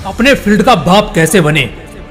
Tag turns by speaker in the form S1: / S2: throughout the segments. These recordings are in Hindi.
S1: अपने फील्ड का बाप कैसे बने।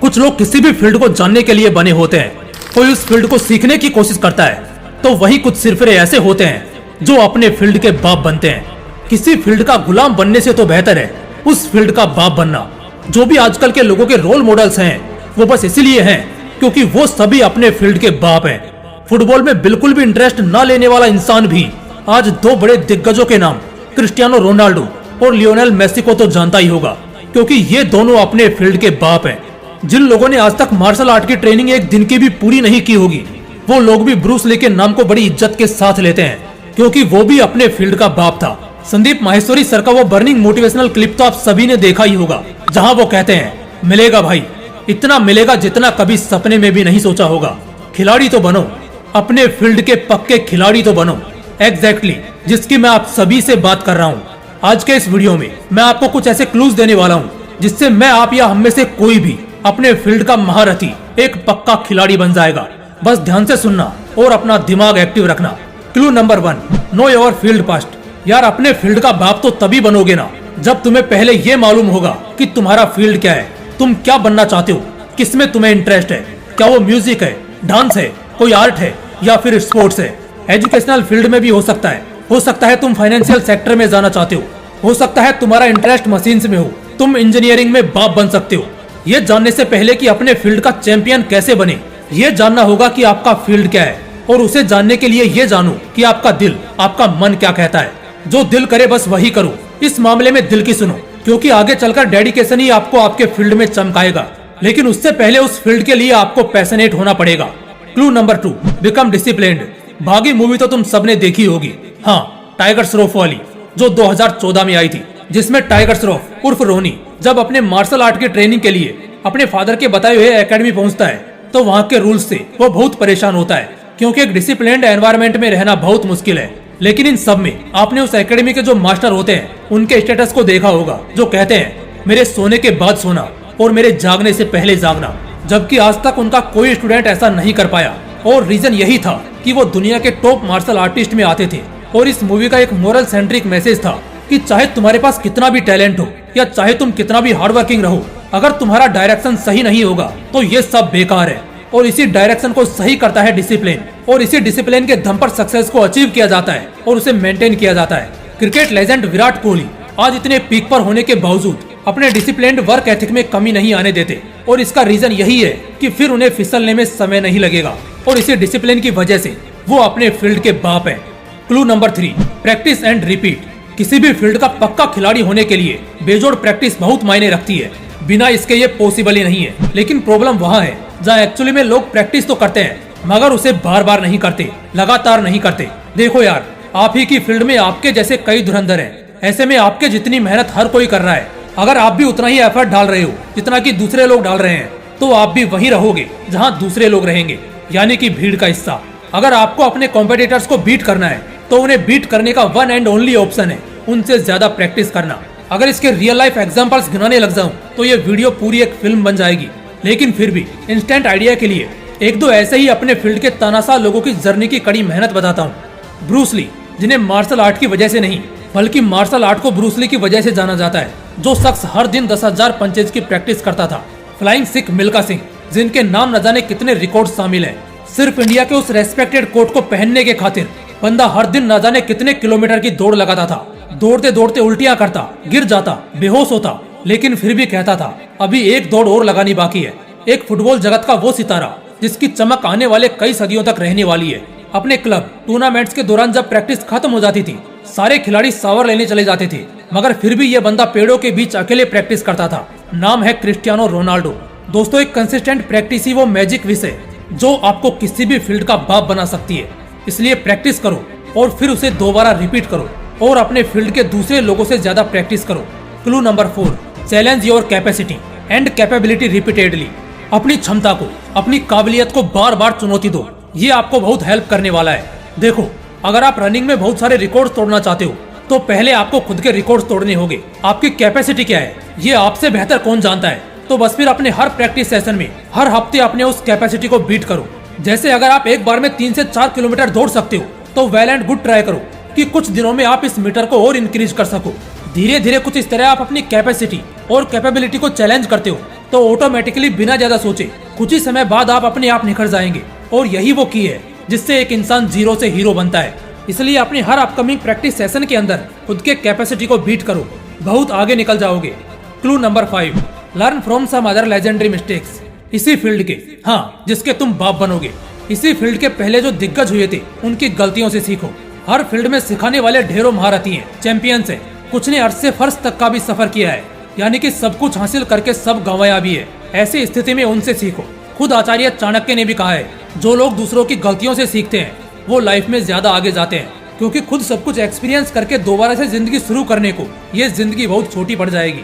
S1: कुछ लोग किसी भी फील्ड को जानने के लिए बने होते हैं। कोई उस फील्ड को सीखने की कोशिश करता है, तो वही कुछ सिरफिरे ऐसे होते हैं जो अपने फील्ड के बाप बनते हैं। किसी फील्ड का गुलाम बनने से तो बेहतर है उस फील्ड का बाप बनना। जो भी आजकल के लोगों के रोल मॉडल्स हैं, वो बस इसीलिए हैं क्योंकि वो सभी अपने फील्ड के बाप हैं। फुटबॉल में बिल्कुल भी इंटरेस्ट न लेने वाला इंसान भी आज दो बड़े दिग्गजों के नाम क्रिस्टियानो रोनाल्डो और लियोनेल मेसी को तो जानता ही होगा, क्योंकि ये दोनों अपने फील्ड के बाप हैं। जिन लोगों ने आज तक मार्शल आर्ट की ट्रेनिंग एक दिन की भी पूरी नहीं की होगी, वो लोग भी ब्रूस ली के नाम को बड़ी इज्जत के साथ लेते हैं, क्योंकि वो भी अपने फील्ड का बाप था। संदीप माहेश्वरी सर का वो बर्निंग मोटिवेशनल क्लिप तो आप सभी ने देखा ही होगा, जहां वो कहते हैं, मिलेगा भाई, इतना मिलेगा जितना कभी सपने में भी नहीं सोचा होगा। खिलाड़ी तो बनो, अपने फील्ड के पक्के खिलाड़ी तो बनो। एग्जैक्टली जिसकी मैं आप सभी से बात कर रहा हूँ। आज के इस वीडियो में मैं आपको कुछ ऐसे क्लूज देने वाला हूँ जिससे मैं, आप या हम में से कोई भी अपने फील्ड का महारथी, एक पक्का खिलाड़ी बन जाएगा। बस ध्यान से सुनना और अपना दिमाग एक्टिव रखना। Clue number 1, know your field past. यार, अपने फील्ड का बाप तो तभी बनोगे ना जब तुम्हें पहले ये मालूम होगा कि तुम्हारा फील्ड क्या है, तुम क्या बनना चाहते हो, किसमें तुम्हें इंटरेस्ट है। क्या वो म्यूजिक है, डांस है, कोई आर्ट है या फिर स्पोर्ट्स है। एजुकेशनल फील्ड में भी हो सकता है तुम फाइनेंशियल सेक्टर में जाना चाहते हो सकता है तुम्हारा इंटरेस्ट मशीन्स में हो, तुम इंजीनियरिंग में बाप बन सकते हो। ये जानने से पहले कि अपने फील्ड का चैंपियन कैसे बने, ये जानना होगा कि आपका फील्ड क्या है, और उसे जानने के लिए ये जानो कि आपका दिल, आपका मन क्या कहता है। जो दिल करे बस वही करो। इस मामले में दिल की सुनो, क्योंकि आगे चलकर डेडिकेशन ही आपको आपके फील्ड में चमकाएगा, लेकिन उससे पहले उस फील्ड के लिए आपको पैशनेट होना पड़ेगा। Clue number 2, become disciplined. भागी मूवी तो तुम सबने देखी होगी, हाँ, टाइगर श्रॉफ वाली, जो 2014 में आई थी, जिसमें टाइगर श्रॉफ उर्फ रोनी जब अपने मार्शल आर्ट की ट्रेनिंग के लिए अपने फादर के बताए हुए एकेडमी पहुंचता है, तो वहाँ के रूल्स से वो बहुत परेशान होता है, क्योंकि एक डिसिप्लिन्ड एनवायरनमेंट में रहना बहुत मुश्किल है। लेकिन इन सब में आपने उस एकेडमी के जो मास्टर होते हैं उनके स्टेटस को देखा होगा, जो कहते हैं मेरे सोने के बाद सोना और मेरे जागने से पहले जागना, जबकि आज तक उनका कोई स्टूडेंट ऐसा नहीं कर पाया। और रीजन यही था कि वो दुनिया के टॉप मार्शल आर्टिस्ट में आते थे। और इस मूवी का एक मोरल सेंट्रिक मैसेज था कि चाहे तुम्हारे पास कितना भी टैलेंट हो या चाहे तुम कितना भी हार्ड वर्किंग रहो, अगर तुम्हारा डायरेक्शन सही नहीं होगा तो ये सब बेकार है। और इसी डायरेक्शन को सही करता है डिसिप्लिन, और इसी डिसिप्लिन के दम पर सक्सेस को अचीव किया जाता है और उसे मेंटेन किया जाता है। क्रिकेट लेजेंड विराट कोहली आज इतने पीक पर होने के बावजूद अपने डिसिप्लिन्ड वर्क एथिक में कमी नहीं आने देते, और इसका रीजन यही है कि फिर उन्हें फिसलने में समय नहीं लगेगा, और इसी डिसिप्लिन की वजह से वो अपने फील्ड के बाप है। Clue number 3, practice and repeat. किसी भी फील्ड का पक्का खिलाड़ी होने के लिए बेजोड़ प्रैक्टिस बहुत मायने रखती है, बिना इसके ये पॉसिबल ही नहीं है। लेकिन प्रॉब्लम वहाँ है जहाँ एक्चुअली में लोग प्रैक्टिस तो करते हैं मगर उसे बार बार नहीं करते, लगातार नहीं करते। देखो यार, आप ही की फील्ड में आपके जैसे कई धुरंधर हैं। ऐसे में आपके जितनी मेहनत हर कोई कर रहा है, अगर आप भी उतना ही एफर्ट डाल रहे हो जितना कि दूसरे लोग डाल रहे हैं, तो आप भी वहीं रहोगे जहाँ दूसरे लोग रहेंगे, यानी कि भीड़ का हिस्सा। अगर आपको अपने कॉम्पिटिटर्स को बीट करना है तो उन्हें बीट करने का वन एंड ओनली ऑप्शन है उनसे ज्यादा प्रैक्टिस करना। अगर इसके रियल लाइफ एग्जांपल्स गिनाने लग जाऊं तो ये वीडियो पूरी एक फिल्म बन जाएगी, लेकिन फिर भी इंस्टेंट आइडिया के लिए एक दो ऐसे ही अपने फील्ड के तानाशाह लोगों की जर्नी की कड़ी मेहनत बताता हूँ। ब्रूस ली, जिन्हें मार्शल आर्ट की वजह से नहीं बल्कि मार्शल आर्ट को ब्रूस ली की वजह से जाना जाता है, जो शख्स हर दिन 10,000 पंचेज की प्रैक्टिस करता था। फ्लाइंग सिख मिल्खा सिंह, जिनके नाम न जाने कितने रिकॉर्ड शामिल है। सिर्फ इंडिया के उस रेस्पेक्टेड कोट को पहनने के खातिर बंदा हर दिन न जाने कितने किलोमीटर की दौड़ लगाता था। दौड़ते दौड़ते उल्टियां करता, गिर जाता, बेहोश होता, लेकिन फिर भी कहता था अभी एक दौड़ और लगानी बाकी है। एक फुटबॉल जगत का वो सितारा जिसकी चमक आने वाले कई सदियों तक रहने वाली है। अपने क्लब टूर्नामेंट्स के दौरान जब प्रैक्टिस खत्म हो जाती थी, सारे खिलाड़ी शावर लेने चले जाते थे, मगर फिर भी ये बंदा पेड़ों के बीच अकेले प्रैक्टिस करता था। नाम है क्रिस्टियानो रोनाल्डो। दोस्तों, एक कंसिस्टेंट प्रैक्टिस ही वो मैजिक विश है जो आपको किसी भी फील्ड का बाप बना सकती है। इसलिए प्रैक्टिस करो और फिर उसे दोबारा रिपीट करो और अपने फील्ड के दूसरे लोगों से ज्यादा प्रैक्टिस करो। Clue number 4, challenge your capacity and capability repeatedly. अपनी क्षमता को, अपनी काबिलियत को बार बार चुनौती दो, ये आपको बहुत हेल्प करने वाला है। देखो, अगर आप रनिंग में बहुत सारे रिकॉर्ड तोड़ना चाहते हो तो पहले आपको खुद के रिकॉर्ड तोड़ने होंगे। आपकी कैपेसिटी क्या है ये आपसे बेहतर कौन जानता है। तो बस फिर अपने हर प्रैक्टिस सेशन में हर हफ्ते अपने उस कैपेसिटी को बीट करो। जैसे अगर आप एक बार में 3 से 4 किलोमीटर दौड़ सकते हो तो वेल एंड गुड, ट्राई करो कि कुछ दिनों में आप इस मीटर को और इंक्रीज कर सको। धीरे धीरे कुछ इस तरह आप अपनी कैपेसिटी और कैपेबिलिटी को चैलेंज करते हो तो ऑटोमेटिकली बिना ज्यादा सोचे कुछ ही समय बाद आप अपने आप निखर जाएंगे। और यही वो की है जिससे एक इंसान जीरो से हीरो बनता है। इसलिए अपनी हर अपकमिंग प्रैक्टिस सेशन के अंदर खुद के कैपेसिटी को बीट करो, बहुत आगे निकल जाओगे। Clue number 5, learn from some other legendary mistakes. इसी फील्ड के, हाँ, जिसके तुम बाप बनोगे, इसी फील्ड के पहले जो दिग्गज हुए थे उनकी गलतियों से सीखो। हर फील्ड में सिखाने वाले ढेरों महारथी हैं, चैंपियंस हैं। कुछ ने अर्श से फर्श तक का भी सफर किया है, यानी कि सब कुछ हासिल करके सब गंवाया भी है। ऐसी स्थिति में उनसे सीखो। खुद आचार्य चाणक्य ने भी कहा है, जो लोग दूसरों की गलतियों से सीखते हैं वो लाइफ में ज्यादा आगे जाते हैं, क्योंकि खुद सब कुछ एक्सपीरियंस करके दोबारा से जिंदगी शुरू करने को ये जिंदगी बहुत छोटी पड़ जाएगी।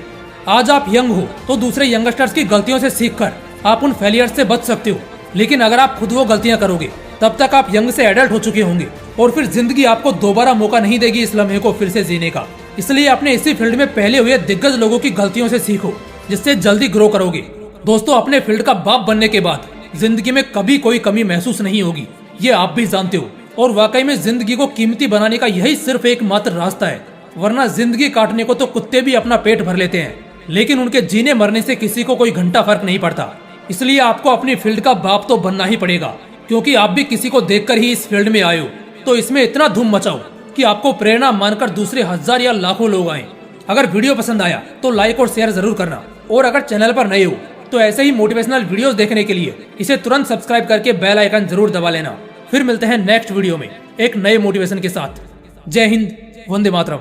S1: आज आप यंग हो तो दूसरे यंगस्टर्स की गलतियों से सीखकर आप उन फेलियर से बच सकते हो, लेकिन अगर आप खुद वो गलतियां करोगे तब तक आप यंग से एडल्ट हो चुके होंगे और फिर जिंदगी आपको दोबारा मौका नहीं देगी इस लम्हे को फिर से जीने का। इसलिए अपने इसी फील्ड में पहले हुए दिग्गज लोगों की गलतियों से सीखो, जिससे जल्दी ग्रो करोगे। दोस्तों, अपने फील्ड का बाप बनने के बाद जिंदगी में कभी कोई कमी महसूस नहीं होगी, ये आप भी जानते हो। और वाकई में जिंदगी को कीमती बनाने का यही सिर्फ एकमात्र रास्ता है, वरना जिंदगी काटने को तो कुत्ते भी अपना पेट भर लेते हैं, लेकिन उनके जीने मरने से किसी को कोई घंटा फर्क नहीं पड़ता। इसलिए आपको अपनी फील्ड का बाप तो बनना ही पड़ेगा, क्योंकि आप भी किसी को देखकर ही इस फील्ड में आए हो। तो इसमें इतना धूम मचाओ कि आपको प्रेरणा मानकर दूसरे 1000 या लाखों लोग आए। अगर वीडियो पसंद आया तो लाइक और शेयर जरूर करना, और अगर चैनल पर नए हो तो ऐसे ही मोटिवेशनल वीडियोस देखने के लिए इसे तुरंत सब्सक्राइब करके बेल आइकन जरूर दबा लेना। फिर मिलते हैं नेक्स्ट वीडियो में एक नए मोटिवेशन के साथ। जय हिंद, वंदे मातरम।